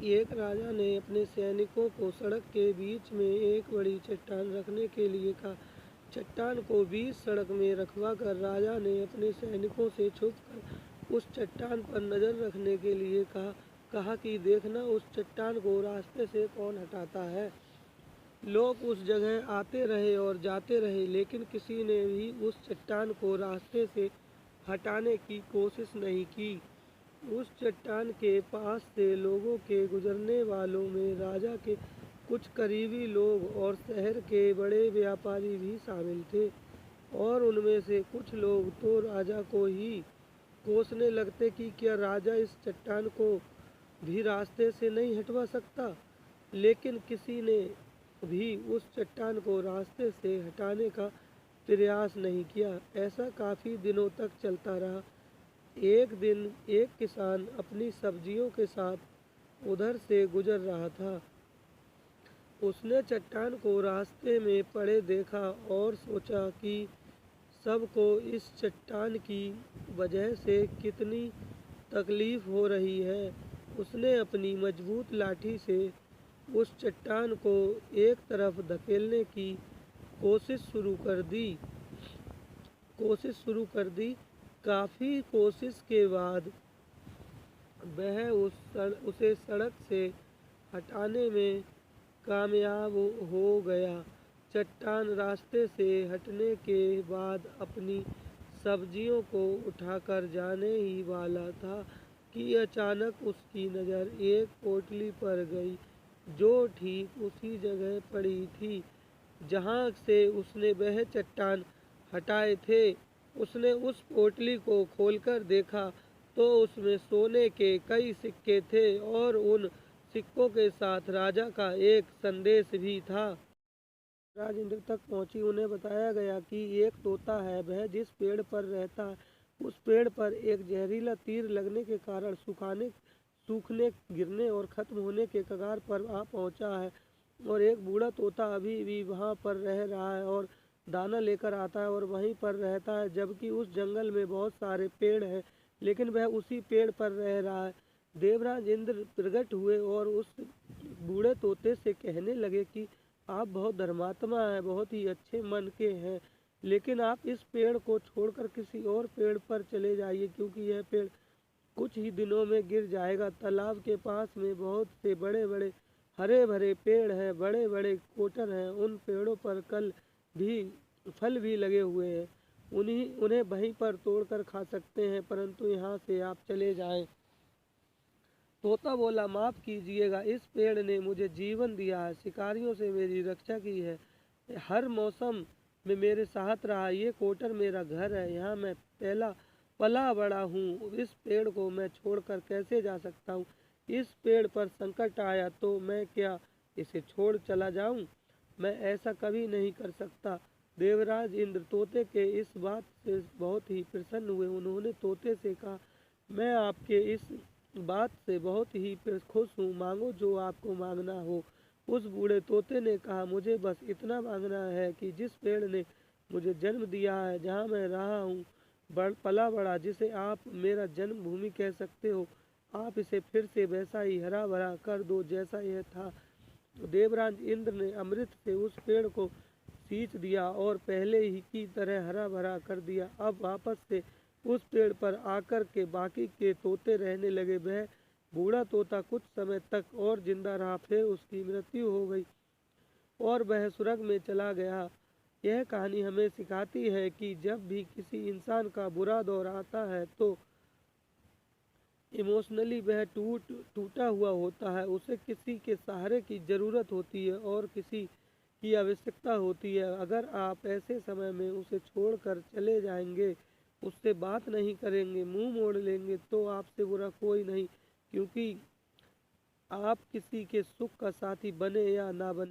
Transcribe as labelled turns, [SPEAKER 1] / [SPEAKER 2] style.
[SPEAKER 1] एक राजा ने अपने सैनिकों को सड़क के बीच में एक बड़ी चट्टान रखने के लिए कहा। चट्टान को बीच सड़क में रखवा कर राजा ने अपने सैनिकों से छुपकर उस चट्टान पर नजर रखने के लिए कहा कि देखना उस चट्टान को रास्ते से कौन हटाता है। लोग उस जगह आते रहे और जाते रहे, लेकिन किसी ने भी उस चट्टान को रास्ते से हटाने की कोशिश नहीं की। उस चट्टान के पास से लोगों के गुजरने वालों में राजा के कुछ करीबी लोग और शहर के बड़े व्यापारी भी शामिल थे, और उनमें से कुछ लोग तो राजा को ही कोसने लगते कि क्या राजा इस चट्टान को भी रास्ते से नहीं हटवा सकता। लेकिन किसी ने भी उस चट्टान को रास्ते से हटाने का प्रयास नहीं किया। ऐसा काफ़ी दिनों तक चलता रहा। एक दिन एक किसान अपनी सब्जियों के साथ उधर से गुजर रहा था। उसने चट्टान को रास्ते में पड़े देखा और सोचा कि सबको इस चट्टान की वजह से कितनी तकलीफ हो रही है। उसने अपनी मजबूत लाठी से उस चट्टान को एक तरफ धकेलने की कोशिश शुरू कर दी। काफ़ी कोशिश के बाद वह उसे सड़क से हटाने में कामयाब हो गया। चट्टान रास्ते से हटने के बाद अपनी सब्जियों को उठाकर जाने ही वाला था कि अचानक उसकी नज़र एक पोटली पर गई, जो ठीक उसी जगह पड़ी थी जहाँ से उसने वह चट्टान हटाए थे। उसने उस पोटली को खोलकर देखा तो उसमें सोने के कई सिक्के थे और उन सिक्कों के साथ राजा का एक संदेश भी था। राज इंद्र तक पहुंची। उन्हें बताया गया कि एक तोता है, वह जिस पेड़ पर रहता है उस पेड़ पर एक जहरीला तीर लगने के कारण सूखने, गिरने और खत्म होने के कगार पर आ पहुंचा है, और एक बूढ़ा तोता अभी भी वहां पर रह रहा है और दाना लेकर आता है और वहीं पर रहता है, जबकि उस जंगल में बहुत सारे पेड़ हैं, लेकिन वह उसी पेड़ पर रह रहा है। देवराज इंद्र प्रकट हुए और उस बूढ़े तोते से कहने लगे कि आप बहुत धर्मात्मा हैं, बहुत ही अच्छे मन के हैं, लेकिन आप इस पेड़ को छोड़कर किसी और पेड़ पर चले जाइए, क्योंकि यह पेड़ कुछ ही दिनों में गिर जाएगा। तालाब के पास में बहुत से बड़े बड़े हरे भरे पेड़ हैं, बड़े बड़े कोटर हैं, उन पेड़ों पर फल भी लगे हुए हैं, उन्हें वहीं पर तोड़कर खा सकते हैं, परंतु यहाँ से आप चले जाएं। तोता बोला, माफ़ कीजिएगा, इस पेड़ ने मुझे जीवन दिया है, शिकारियों से मेरी रक्षा की है, हर मौसम में मेरे साथ रहा। ये कोटर मेरा घर है, यहाँ मैं पला बड़ा हूँ। इस पेड़ को मैं छोड़कर कैसे जा सकता हूँ? इस पेड़ पर संकट आया तो मैं क्या इसे छोड़ चला जाऊँ? मैं ऐसा कभी नहीं कर सकता। देवराज इंद्र तोते के इस बात से बहुत ही प्रसन्न हुए। उन्होंने तोते से कहा, मैं आपके इस बात से बहुत ही खुश हूँ, मांगो जो आपको मांगना हो। उस बूढ़े तोते ने कहा, मुझे बस इतना मांगना है कि जिस पेड़ ने मुझे जन्म दिया है, जहाँ मैं रहा हूँ, पला बड़ा, जिसे आप मेरा जन्मभूमि कह सकते हो, आप इसे फिर से वैसा ही हरा भरा कर दो जैसा यह था। तो देवराज इंद्र ने अमृत से उस पेड़ को सींच दिया और पहले ही की तरह हरा भरा कर दिया। अब वापस से उस पेड़ पर आकर के बाकी के तोते रहने लगे। वह बूढ़ा तोता कुछ समय तक और जिंदा रहा, फिर उसकी मृत्यु हो गई और वह स्वर्ग में चला गया। यह कहानी हमें सिखाती है कि जब भी किसी इंसान का बुरा दौर आता है तो इमोशनली वह टूटा हुआ होता है, उसे किसी के सहारे की ज़रूरत होती है और किसी की आवश्यकता होती है। अगर आप ऐसे समय में उसे छोड़कर चले जाएंगे, उससे बात नहीं करेंगे, मुंह मोड़ लेंगे, तो आपसे बुरा कोई नहीं, क्योंकि आप किसी के सुख का साथी बने या ना बने।